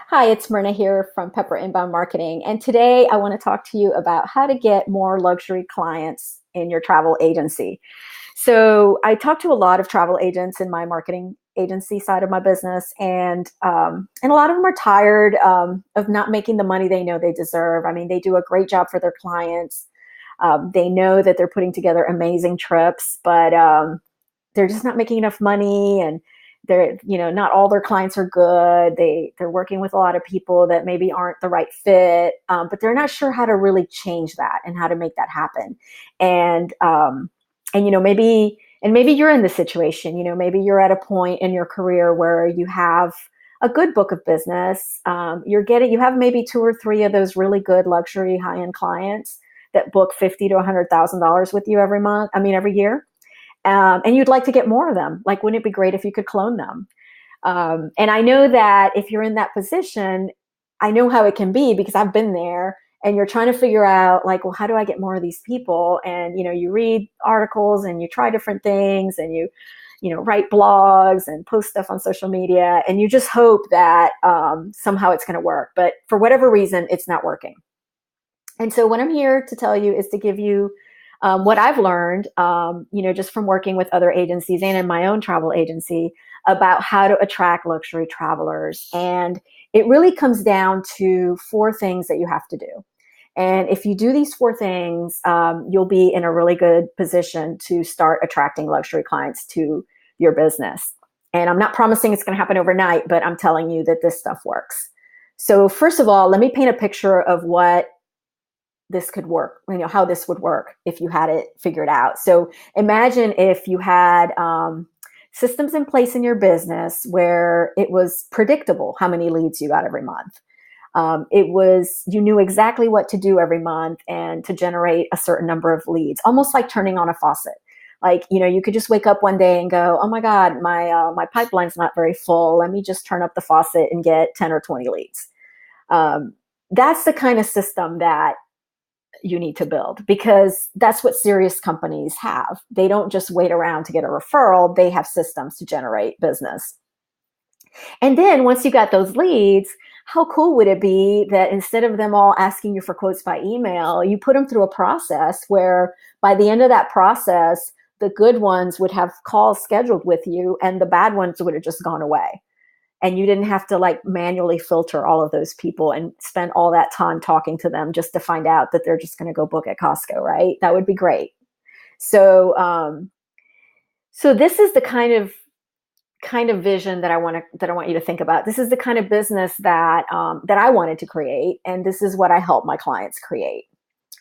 Hi, it's Myrna here from Pepper Inbound Marketing. And today I want to talk to you about how to get more luxury clients in your travel agency. So I talk to a lot of travel agents in my marketing agency side of my business, and a lot of them are tired of not making the money they know they deserve. I mean, they do a great job for their clients. They know that they're putting together amazing trips, but they're just not making enough money, and not all their clients are good. They're working with a lot of people that maybe aren't the right fit, but they're not sure how to really change that and how to make that happen. And um and you know maybe and maybe you're in this situation. Maybe you're at a point in your career where you have a good book of business. You have maybe two or three of those really good luxury high-end clients that book 50 to $100,000 with you every year. And you'd like to get more of them. Like, wouldn't it be great if you could clone them? And I know that if you're in that position, I know how it can be because I've been there. And you're trying to figure out, like, well, how do I get more of these people? And you read articles and you try different things, and you write blogs and post stuff on social media, and you just hope that somehow it's going to work. But for whatever reason, it's not working. And so what I'm here to tell you is to give you what I've learned, just from working with other agencies and in my own travel agency, about how to attract luxury travelers. And it really comes down to four things that you have to do. And if you do these four things, you'll be in a really good position to start attracting luxury clients to your business. And I'm not promising it's going to happen overnight, but I'm telling you that this stuff works. So first of all, let me paint a picture of what this could work, how this would work if you had it figured out. So imagine if you had systems in place in your business where it was predictable how many leads you got every month. You knew exactly what to do every month and to generate a certain number of leads, almost like turning on a faucet. Like, you could just wake up one day and go, oh my God, my pipeline's not very full. Let me just turn up the faucet and get 10 or 20 leads. That's the kind of system that you need to build, because that's what serious companies have. They don't just wait around to get a referral. They have systems to generate business. And then once you got those leads, how cool would it be that instead of them all asking you for quotes by email, you put them through a process where by the end of that process, the good ones would have calls scheduled with you and the bad ones would have just gone away. And you didn't have to like manually filter all of those people and spend all that time talking to them just to find out that they're just going to go book at Costco, right? That would be great. So this is the kind of vision that I want you to think about. This is the kind of business that I wanted to create, and this is what I help my clients create.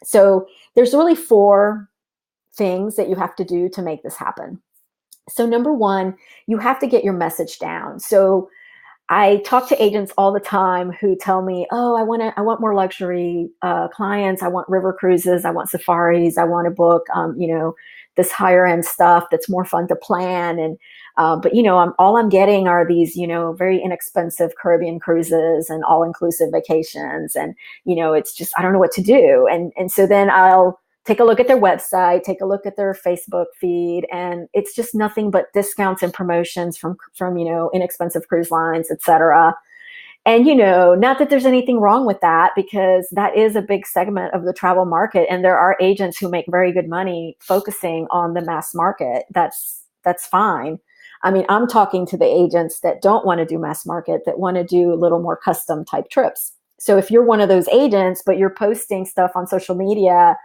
So there's really four things that you have to do to make this happen. So number one, you have to get your message down. So I talk to agents all the time who tell me, "Oh, I want more luxury clients. I want river cruises. I want safaris. I want to book, this higher end stuff that's more fun to plan." And but all I'm getting are these, very inexpensive Caribbean cruises and all inclusive vacations, and it's just I don't know what to do. And so then I'll take a look at their website, take a look at their Facebook feed, and it's just nothing but discounts and promotions from inexpensive cruise lines, etc. And not that there's anything wrong with that, because that is a big segment of the travel market, and there are agents who make very good money focusing on the mass market. That's fine. I mean, I'm talking to the agents that don't want to do mass market, that want to do a little more custom type trips. So if you're one of those agents, but you're posting stuff on social media,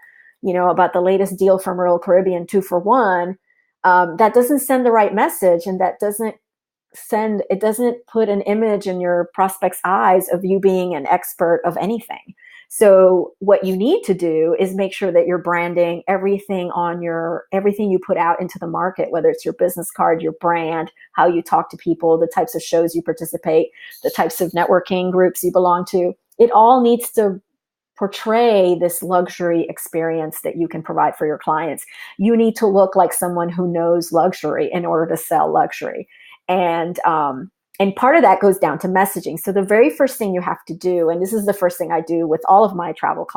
about the latest deal from Royal Caribbean 2 for 1, that doesn't send the right message, and that doesn't put an image in your prospect's eyes of you being an expert of anything. So what you need to do is make sure that you're branding everything you put out into the market, whether it's your business card, your brand, how you talk to people, the types of shows you participate, the types of networking groups you belong to. It all needs to portray this luxury experience that you can provide for your clients. You need to look like someone who knows luxury in order to sell luxury. And part of that goes down to messaging. So the very first thing you have to do, and this is the first thing I do with all of my travel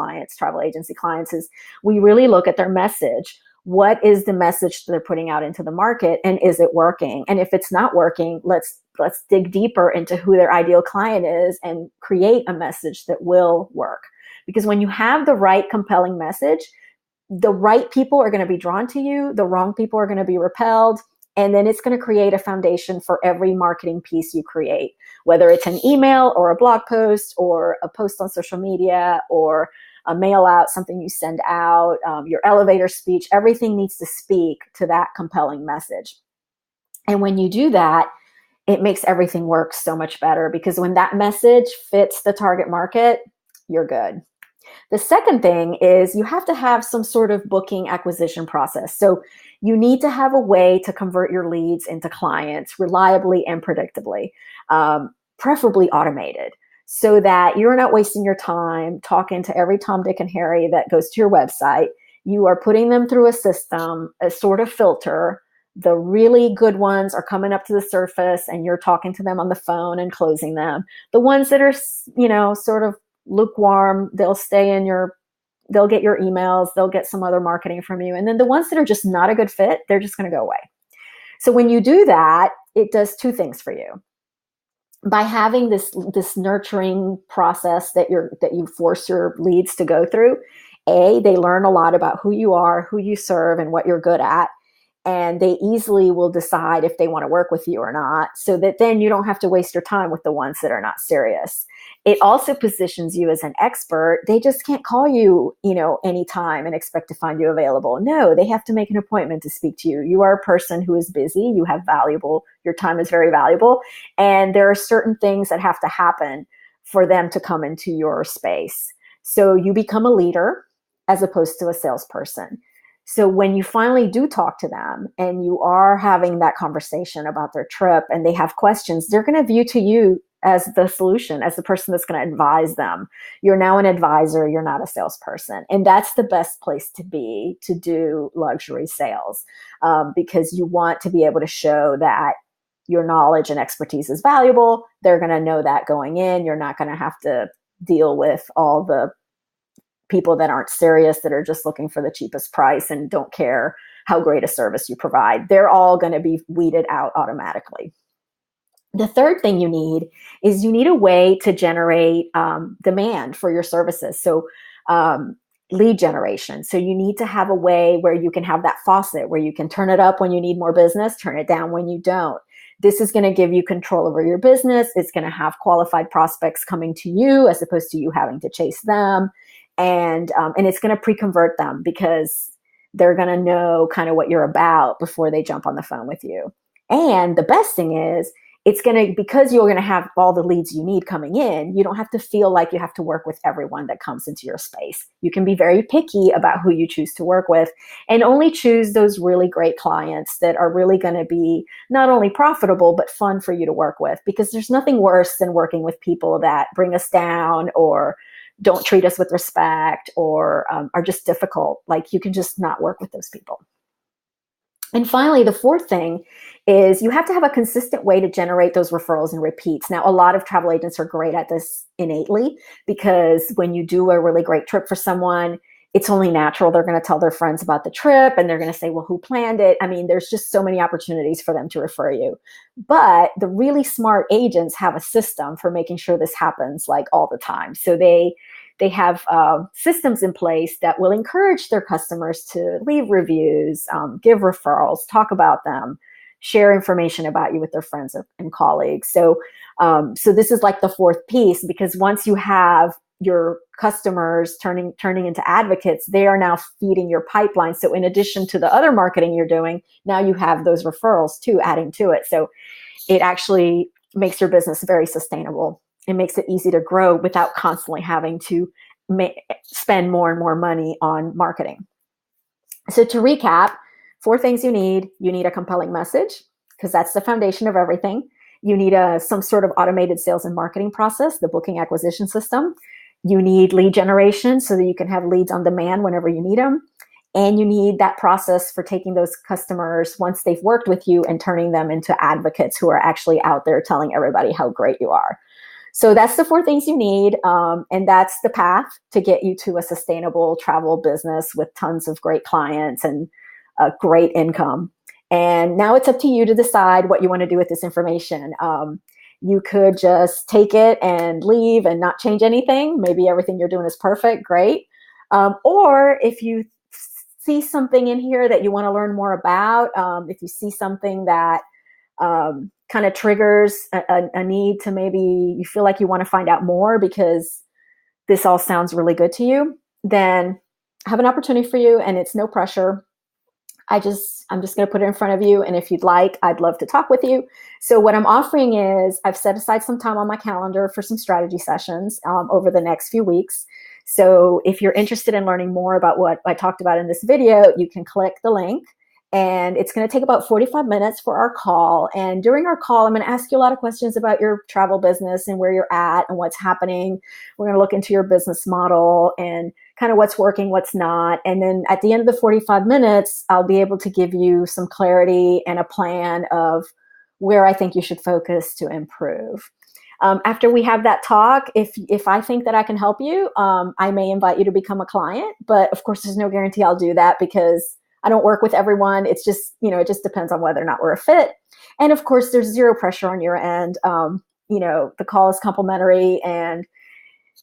agency clients, is we really look at their message. What is the message that they're putting out into the market, and is it working? And if it's not working, let's dig deeper into who their ideal client is and create a message that will work. Because when you have the right compelling message, the right people are going to be drawn to you, the wrong people are going to be repelled, and then it's going to create a foundation for every marketing piece you create, whether it's an email or a blog post or a post on social media or a mail out, something you send out, your elevator speech. Everything needs to speak to that compelling message. And when you do that, it makes everything work so much better, because when that message fits the target market, you're good. The second thing is you have to have some sort of booking acquisition process. So you need to have a way to convert your leads into clients reliably and predictably, preferably automated, so that you're not wasting your time talking to every Tom, Dick, and Harry that goes to your website. You are putting them through a system, a sort of filter. The really good ones are coming up to the surface and you're talking to them on the phone and closing them. The ones that are, sort of lukewarm, they'll get your emails, they'll get some other marketing from you. And then the ones that are just not a good fit, they're just going to go away. So when you do that, it does two things for you. By having this nurturing process that you force your leads to go through, they learn a lot about who you are, who you serve, and what you're good at. And they easily will decide if they want to work with you or not, so that then you don't have to waste your time with the ones that are not serious. It also positions you as an expert. They just can't call you, anytime and expect to find you available. No, they have to make an appointment to speak to you. You are a person who is busy. You have your time is very valuable. And there are certain things that have to happen for them to come into your space. So you become a leader as opposed to a salesperson. So when you finally do talk to them and you are having that conversation about their trip and they have questions, they're going to view to you as the solution, as the person that's going to advise them. You're now an advisor. You're not a salesperson. And that's the best place to be to do luxury sales, because you want to be able to show that your knowledge and expertise is valuable. They're going to know that going in. You're not going to have to deal with all the people that aren't serious, that are just looking for the cheapest price and don't care how great a service you provide. They're all going to be weeded out automatically. The third thing you need is you need a way to generate demand for your services. So lead generation. So you need to have a way where you can have that faucet where you can turn it up when you need more business, turn it down when you don't. This is going to give you control over your business. It's going to have qualified prospects coming to you as opposed to you having to chase them. And it's going to pre-convert them, because they're going to know kind of what you're about before they jump on the phone with you. And the best thing is, because you're going to have all the leads you need coming in, you don't have to feel like you have to work with everyone that comes into your space. You can be very picky about who you choose to work with, and only choose those really great clients that are really going to be not only profitable, but fun for you to work with, because there's nothing worse than working with people that bring us down or don't treat us with respect or are just difficult. Like, you can just not work with those people. And finally, the fourth thing is you have to have a consistent way to generate those referrals and repeats. Now, a lot of travel agents are great at this innately, because when you do a really great trip for someone, it's only natural they're going to tell their friends about the trip, and they're going to say, well, who planned it? I mean, there's just so many opportunities for them to refer you. But the really smart agents have a system for making sure this happens like all the time. So they have systems in place that will encourage their customers to leave reviews, give referrals, talk about them, share information about you with their friends and colleagues. So this is like the fourth piece, because once you have your customers turning into advocates, they are now feeding your pipeline. So in addition to the other marketing you're doing, now you have those referrals too, adding to it. So it actually makes your business very sustainable. It makes it easy to grow without constantly having to spend more and more money on marketing. So to recap, 4 things you need. You need a compelling message, because that's the foundation of everything. You need some sort of automated sales and marketing process, the booking acquisition system. You need lead generation so that you can have leads on demand whenever you need them. And you need that process for taking those customers once they've worked with you and turning them into advocates who are actually out there telling everybody how great you are. So that's the 4 things you need. And that's the path to get you to a sustainable travel business with tons of great clients and a great income. And now it's up to you to decide what you want to do with this information. You could just take it and leave and not change anything. Maybe everything you're doing is perfect, great. Or if you see something in here that you want to learn more about, if you see something that kind of triggers a need to, maybe you feel like you want to find out more because this all sounds really good to you, then I have an opportunity for you, and it's no pressure. I'm just going to put it in front of you. And if you'd like, I'd love to talk with you. So what I'm offering is I've set aside some time on my calendar for some strategy sessions over the next few weeks. So if you're interested in learning more about what I talked about in this video, you can click the link. And it's going to take about 45 minutes for our call. And during our call, I'm going to ask you a lot of questions about your travel business and where you're at and what's happening. We're going to look into your business model and kind of what's working, what's not. And then at the end of the 45 minutes, I'll be able to give you some clarity and a plan of where I think you should focus to improve. After we have that talk, if I think that I can help you, I may invite you to become a client. But of course, there's no guarantee I'll do that because I don't work with everyone. It's just, it just depends on whether or not we're a fit. And of course, there's zero pressure on your end. The call is complimentary. And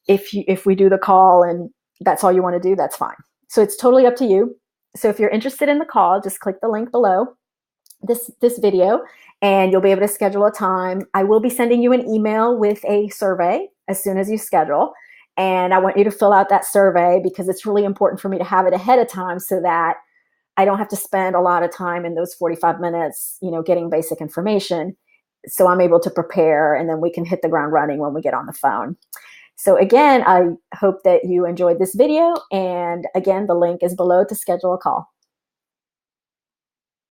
if we do the call and that's all you want to do, that's fine. So it's totally up to you. So if you're interested in the call, just click the link below this video and you'll be able to schedule a time. I will be sending you an email with a survey as soon as you schedule. And I want you to fill out that survey because it's really important for me to have it ahead of time so that I don't have to spend a lot of time in those 45 minutes, getting basic information. So I'm able to prepare and then we can hit the ground running when we get on the phone. So again, I hope that you enjoyed this video. And again, the link is below to schedule a call.